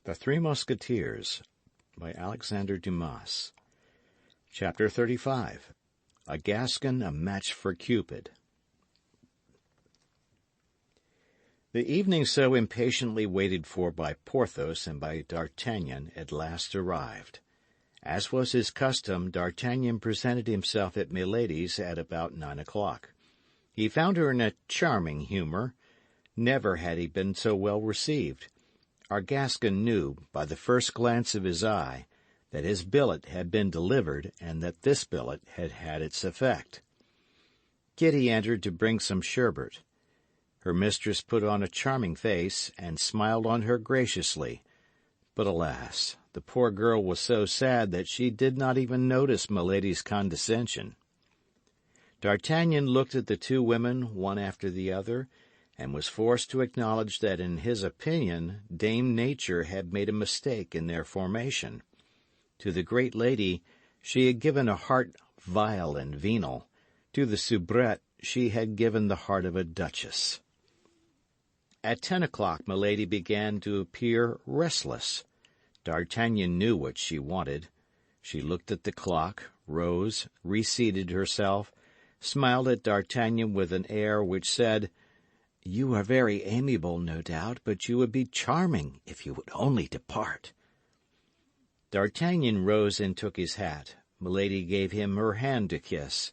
The Three Musketeers by Alexandre Dumas. Chapter 35. A Gascon a Match for Cupid. The evening so impatiently waited for by Porthos and by D'Artagnan at last arrived. As was his custom, D'Artagnan presented himself at Milady's at about 9 o'clock. He found her in a charming humour. Never had he been so well received. Our Gascon knew, by the first glance of his eye, that his billet had been delivered, and that this billet had had its effect. Kitty entered to bring some sherbet. Her mistress put on a charming face, and smiled on her graciously. But alas, the poor girl was so sad that she did not even notice Milady's condescension. D'Artagnan looked at the two women, one after the other, and was forced to acknowledge that in his opinion Dame Nature had made a mistake in their formation. To the great lady she had given a heart vile and venal. To the soubrette she had given the heart of a duchess. At 10 o'clock Milady began to appear restless. D'Artagnan knew what she wanted. She looked at the clock, rose, reseated herself, smiled at D'Artagnan with an air which said, "You are very amiable, no doubt, but you would be charming if you would only depart." D'Artagnan rose and took his hat. Milady gave him her hand to kiss.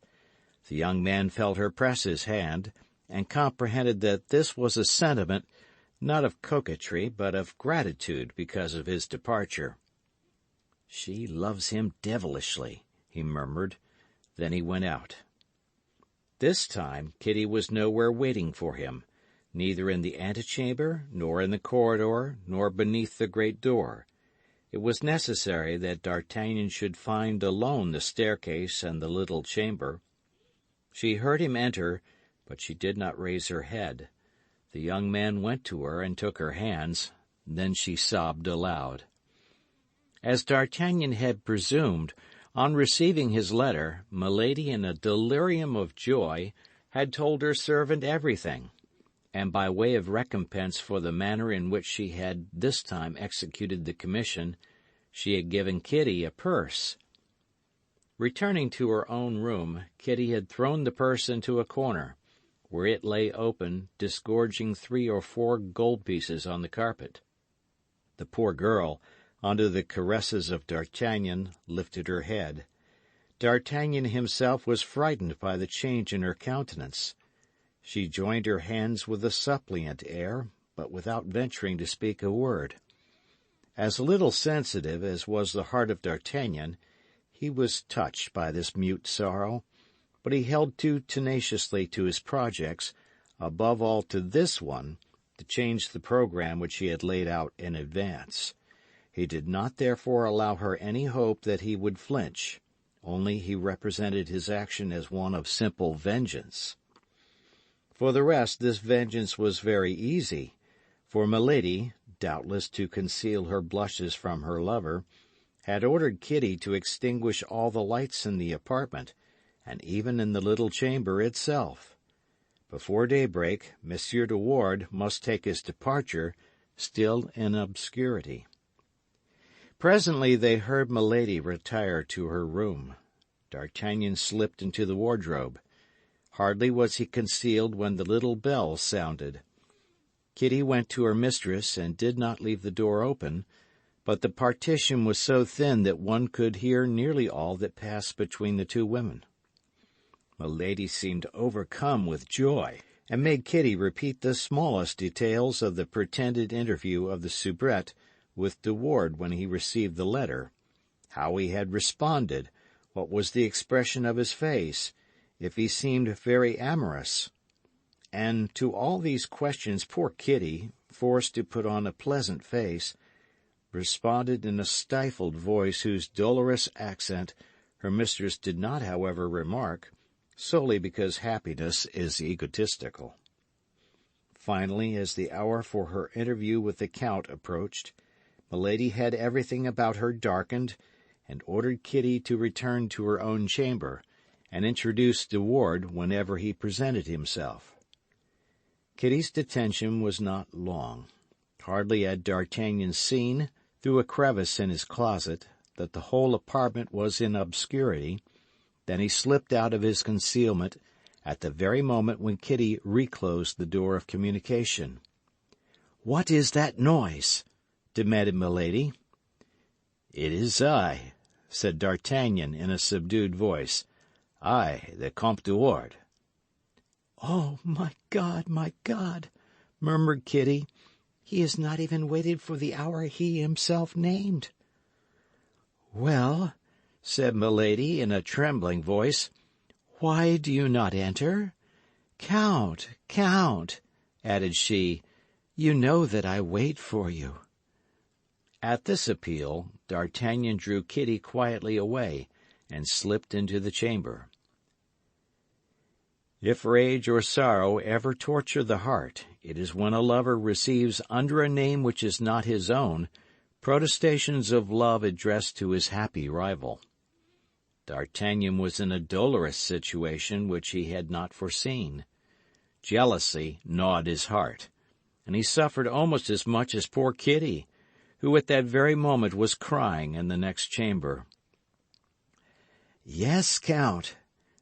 The young man felt her press his hand, and comprehended that this was a sentiment not of coquetry, but of gratitude because of his departure. "She loves him devilishly," he murmured. Then he went out. This time Kitty was nowhere waiting for him, neither in the antechamber, nor in the corridor, nor beneath the great door. It was necessary that D'Artagnan should find alone the staircase and the little chamber. She heard him enter, but she did not raise her head. The young man went to her and took her hands. Then she sobbed aloud. As D'Artagnan had presumed, on receiving his letter, Milady, in a delirium of joy, had told her servant everything, and by way of recompense for the manner in which she had this time executed the commission, she had given Kitty a purse. Returning to her own room, Kitty had thrown the purse into a corner, where it lay open, disgorging 3 or 4 gold pieces on the carpet. The poor girl, under the caresses of D'Artagnan, lifted her head. D'Artagnan himself was frightened by the change in her countenance. She joined her hands with a suppliant air, but without venturing to speak a word. As little sensitive as was the heart of D'Artagnan, he was touched by this mute sorrow, but he held too tenaciously to his projects, above all to this one, to change the programme which he had laid out in advance. He did not therefore allow her any hope that he would flinch, only he represented his action as one of simple vengeance. For the rest, this vengeance was very easy, for Milady, doubtless to conceal her blushes from her lover, had ordered Kitty to extinguish all the lights in the apartment, and even in the little chamber itself. Before daybreak, Monsieur de Wardes must take his departure, still in obscurity. Presently they heard Milady retire to her room. D'Artagnan slipped into the wardrobe. Hardly was he concealed when the little bell sounded. Kitty went to her mistress and did not leave the door open, but the partition was so thin that one could hear nearly all that passed between the two women. Milady seemed overcome with joy, and made Kitty repeat the smallest details of the pretended interview of the soubrette with de Wardes when he received the letter, how he had responded, what was the expression of his face, if he seemed very amorous. And to all these questions poor Kitty, forced to put on a pleasant face, responded in a stifled voice whose dolorous accent her mistress did not, however, remark, solely because happiness is egotistical. Finally, as the hour for her interview with the Count approached, Milady had everything about her darkened, and ordered Kitty to return to her own chamber, and introduce de Wardes whenever he presented himself. Kitty's detention was not long. Hardly had D'Artagnan seen, through a crevice in his closet, that the whole apartment was in obscurity. Then he slipped out of his concealment at the very moment when Kitty reclosed the door of communication. "What is that noise?" demanded Milady. "It is I," said D'Artagnan in a subdued voice. "I, the Comte de Ward." "Oh, my God," murmured Kitty. "He has not even waited for the hour he himself named." "Well," said Milady in a trembling voice, "why do you not enter? Count, added she, "you know that I wait for you." At this appeal, D'Artagnan drew Kitty quietly away and slipped into the chamber. If rage or sorrow ever torture the heart, it is when a lover receives under a name which is not his own protestations of love addressed to his happy rival. D'Artagnan was in a dolorous situation which he had not foreseen. Jealousy gnawed his heart, and he suffered almost as much as poor Kitty, who at that very moment was crying in the next chamber. "Yes, Count,"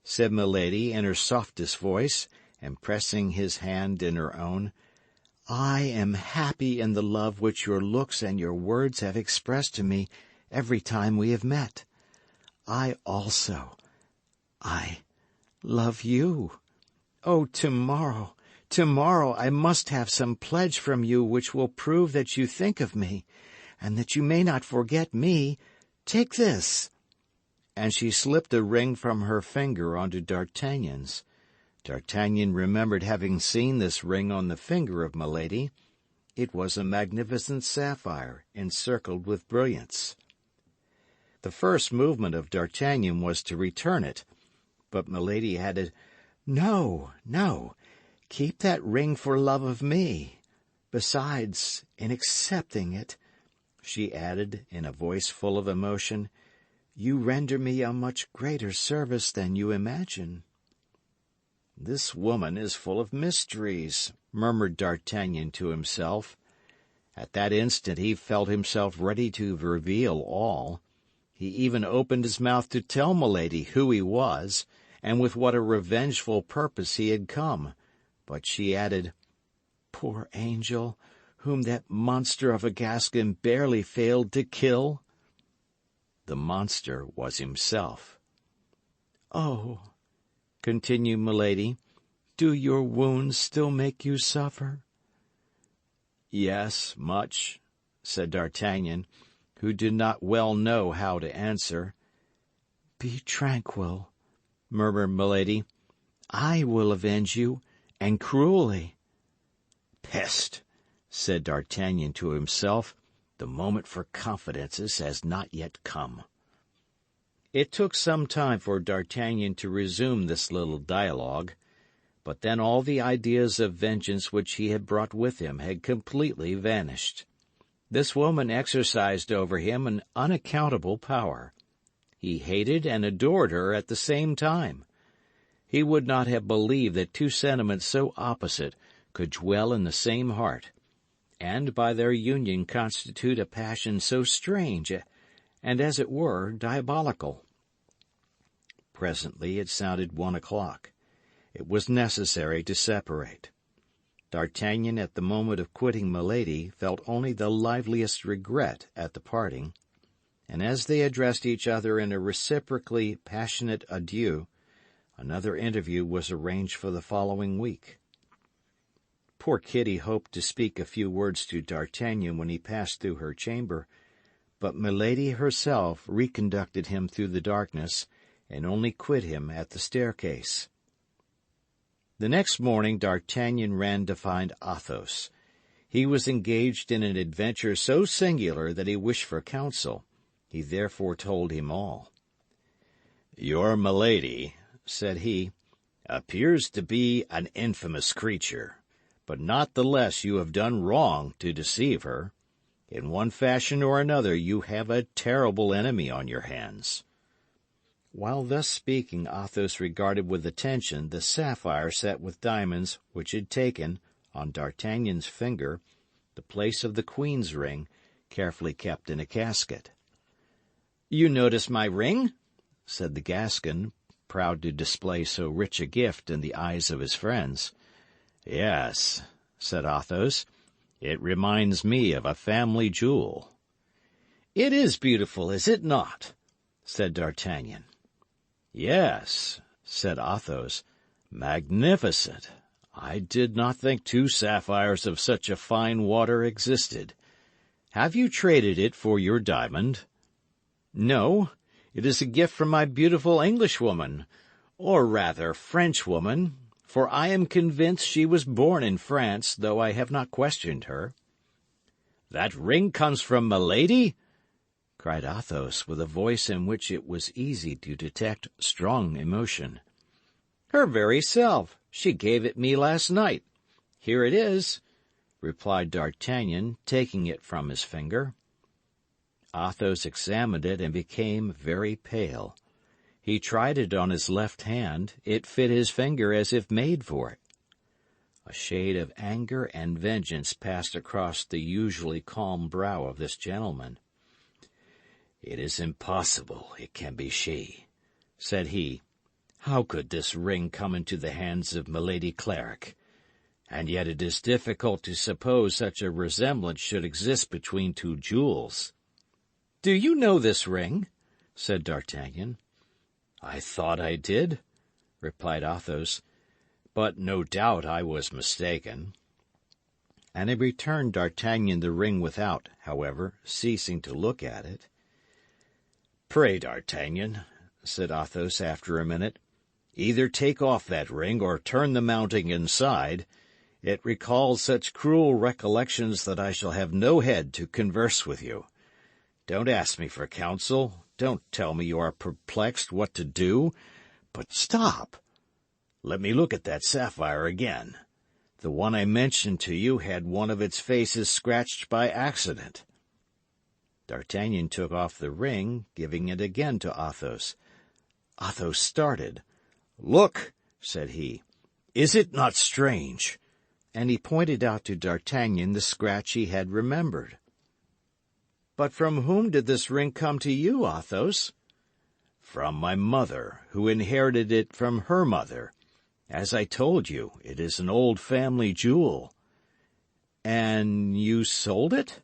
said Milady in her softest voice, and pressing his hand in her own, "I am happy in the love which your looks and your words have expressed to me every time we have met. I love you. Oh, tomorrow I must have some pledge from you which will prove that you think of me, and that you may not forget me. Take this." And she slipped a ring from her finger onto D'Artagnan's. D'Artagnan remembered having seen this ring on the finger of Milady. It was a magnificent sapphire, encircled with brilliants. The first movement of D'Artagnan was to return it, but Milady added, No, keep that ring for love of me. Besides, in accepting it," she added in a voice full of emotion, "you render me a much greater service than you imagine." "This woman is full of mysteries," murmured D'Artagnan to himself. At that instant he felt himself ready to reveal all. He even opened his mouth to tell Milady who he was, and with what a revengeful purpose he had come. But she added, "Poor angel, whom that monster of a Gascon barely failed to kill." The monster was himself. "Oh," continued Milady, "do your wounds still make you suffer?" "Yes, much," said D'Artagnan, who did not well know how to answer. "Be tranquil," murmured Milady. "I will avenge you, and cruelly." "Peste!" said D'Artagnan to himself. "The moment for confidences has not yet come." It took some time for D'Artagnan to resume this little dialogue, but then all the ideas of vengeance which he had brought with him had completely vanished. This woman exercised over him an unaccountable power. He hated and adored her at the same time. He would not have believed that two sentiments so opposite could dwell in the same heart, and by their union constitute a passion so strange and, as it were, diabolical. Presently it sounded 1 o'clock. It was necessary to separate. D'Artagnan, at the moment of quitting Milady, felt only the liveliest regret at the parting, and as they addressed each other in a reciprocally passionate adieu, another interview was arranged for the following week. Poor Kitty hoped to speak a few words to D'Artagnan when he passed through her chamber, but Milady herself reconducted him through the darkness, and only quit him at the staircase. The next morning D'Artagnan ran to find Athos. He was engaged in an adventure so singular that he wished for counsel. He therefore told him all. "Your Milady," said he, "appears to be an infamous creature, but not the less you have done wrong to deceive her. In one fashion or another you have a terrible enemy on your hands." While thus speaking, Athos regarded with attention the sapphire set with diamonds which had taken, on D'Artagnan's finger, the place of the queen's ring, carefully kept in a casket. "You notice my ring?" said the Gascon, proud to display so rich a gift in the eyes of his friends. "Yes," said Athos. "It reminds me of a family jewel." "It is beautiful, is it not?" said D'Artagnan. "Yes," said Athos. "Magnificent. I did not think two sapphires of such a fine water existed. Have you traded it for your diamond?" "No, it is a gift from my beautiful Englishwoman, or rather Frenchwoman, for I am convinced she was born in France, though I have not questioned her." "That ring comes from Milady?" cried Athos, with a voice in which it was easy to detect strong emotion. "Her very self. She gave it me last night. Here it is," replied D'Artagnan, taking it from his finger. Athos examined it and became very pale. He tried it on his left hand. It fit his finger as if made for it. A shade of anger and vengeance passed across the usually calm brow of this gentleman. "It is impossible it can be she," said he. "How could this ring come into the hands of Milady Clarik? And yet it is difficult to suppose such a resemblance should exist between two jewels." "Do you know this ring?" said D'Artagnan. "I thought I did," replied Athos, "but no doubt I was mistaken." And he returned D'Artagnan the ring without, however, ceasing to look at it. "Pray, D'Artagnan," said Athos after a minute, "either take off that ring or turn the mounting inside. It recalls such cruel recollections that I shall have no head to converse with you. Don't ask me for counsel. Don't tell me you are perplexed what to do. But stop! Let me look at that sapphire again. The one I mentioned to you had one of its faces scratched by accident." D'Artagnan took off the ring, giving it again to Athos. Athos started. "Look," said he. "Is it not strange?" And he pointed out to D'Artagnan the scratch he had remembered. "But from whom did this ring come to you, Athos?" "From my mother, who inherited it from her mother. As I told you, it is an old family jewel." "And you sold it?"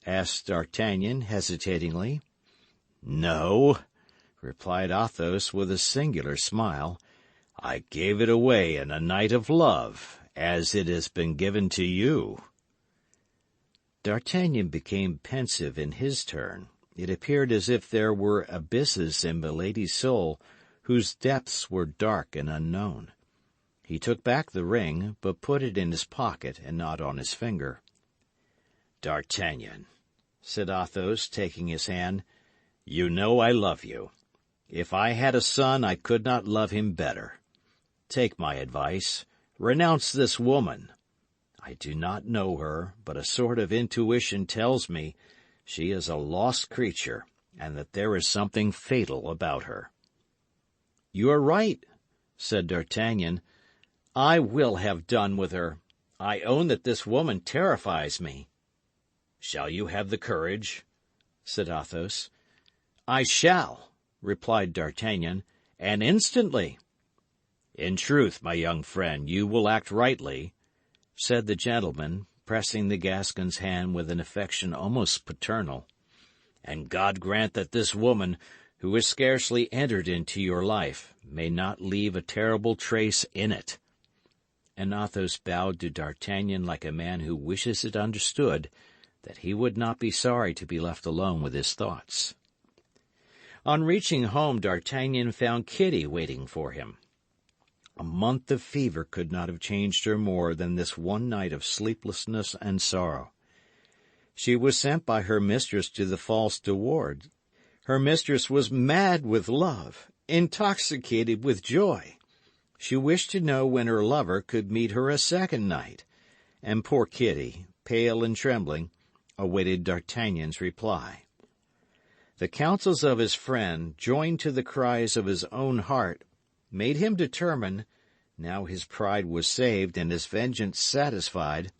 asked D'Artagnan, hesitatingly. "No," replied Athos, with a singular smile. "I gave it away in a night of love, as it has been given to you." D'Artagnan became pensive in his turn. It appeared as if there were abysses in Milady's soul whose depths were dark and unknown. He took back the ring, but put it in his pocket and not on his finger. "D'Artagnan," said Athos, taking his hand, "you know I love you. If I had a son, I could not love him better. Take my advice. Renounce this woman. I do not know her, but a sort of intuition tells me she is a lost creature, and that there is something fatal about her." "You are right," said D'Artagnan. "I will have done with her. I own that this woman terrifies me." "Shall you have the courage?" said Athos. "I shall," replied D'Artagnan, "and instantly." "In truth, my young friend, you will act rightly," said the gentleman, pressing the Gascon's hand with an affection almost paternal. "And God grant that this woman, who has scarcely entered into your life, may not leave a terrible trace in it." And Athos bowed to D'Artagnan like a man who wishes it understood that he would not be sorry to be left alone with his thoughts. On reaching home, D'Artagnan found Kitty waiting for him. A month of fever could not have changed her more than this one night of sleeplessness and sorrow. She was sent by her mistress to the false De Wardes. Her mistress was mad with love, intoxicated with joy. She wished to know when her lover could meet her a second night, and poor Kitty, pale and trembling, awaited D'Artagnan's reply. The counsels of his friend, joined to the cries of his own heart, made him determine, now his pride was saved and his vengeance satisfied,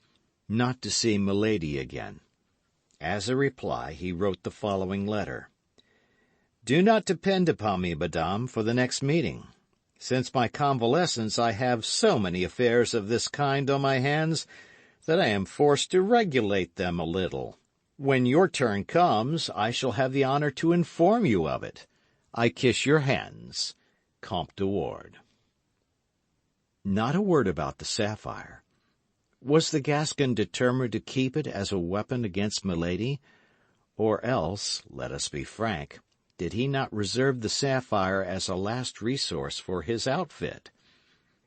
not to see Milady again. As a reply, he wrote the following letter. "Do not depend upon me, madame, for the next meeting. Since my convalescence I have so many affairs of this kind on my hands that I am forced to regulate them a little. When your turn comes, I shall have the honor to inform you of it. I kiss your hands, Comte de Ward." Not a word about the sapphire. Was the Gascon determined to keep it as a weapon against Milady? Or else, let us be frank, did he not reserve the sapphire as a last resource for his outfit?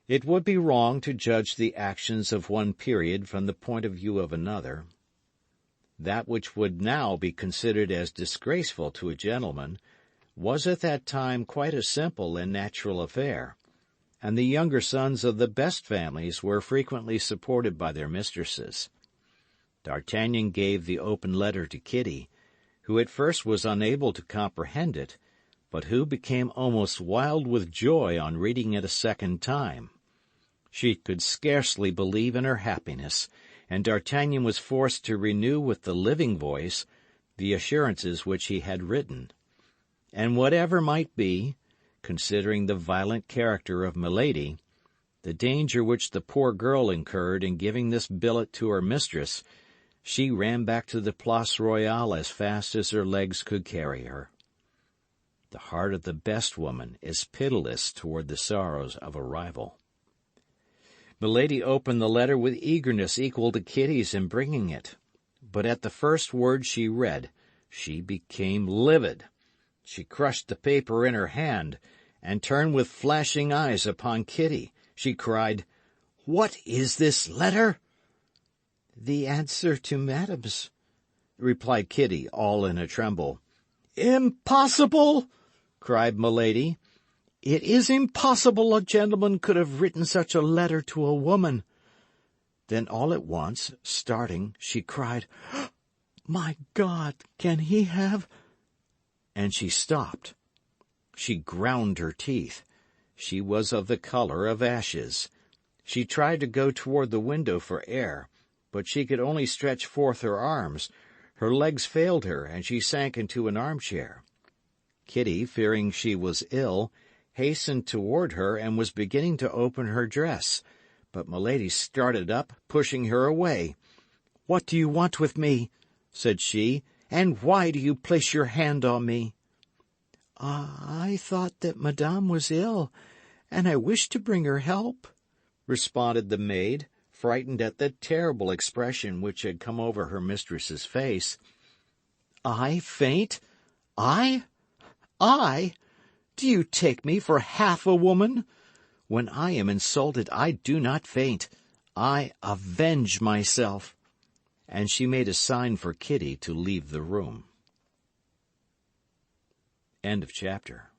It would be wrong to judge the actions of one period from the point of view of another. That which would now be considered as disgraceful to a gentleman was at that time quite a simple and natural affair, and the younger sons of the best families were frequently supported by their mistresses. D'Artagnan gave the open letter to Kitty, who at first was unable to comprehend it, but who became almost wild with joy on reading it a second time. She could scarcely believe in her happiness, and D'Artagnan was forced to renew with the living voice the assurances which he had written. And whatever might be, considering the violent character of Milady, the danger which the poor girl incurred in giving this billet to her mistress, she ran back to the Place Royale as fast as her legs could carry her. The heart of the best woman is pitiless toward the sorrows of a rival. Milady opened the letter with eagerness equal to Kitty's in bringing it, but at the first word she read, she became livid. She crushed the paper in her hand, and turned with flashing eyes upon Kitty. She cried, "What is this letter?" "The answer to Madame's," replied Kitty, all in a tremble. "Impossible!" cried Milady. "It is impossible a gentleman could have written such a letter to a woman." Then all at once, starting, she cried, "My God, can he have—" And she stopped. She ground her teeth. She was of the color of ashes. She tried to go toward the window for air, but she could only stretch forth her arms. Her legs failed her, and she sank into an armchair. Kitty, fearing she was ill, hastened toward her and was beginning to open her dress, but Milady started up, pushing her away. "What do you want with me?" said she, "and why do you place your hand on me?" "I thought that Madame was ill, and I wished to bring her help," responded the maid, frightened at the terrible expression which had come over her mistress's face. "I faint? I? Do you take me for half a woman? When I am insulted, I do not faint. I avenge myself." And she made a sign for Kitty to leave the room. End of chapter.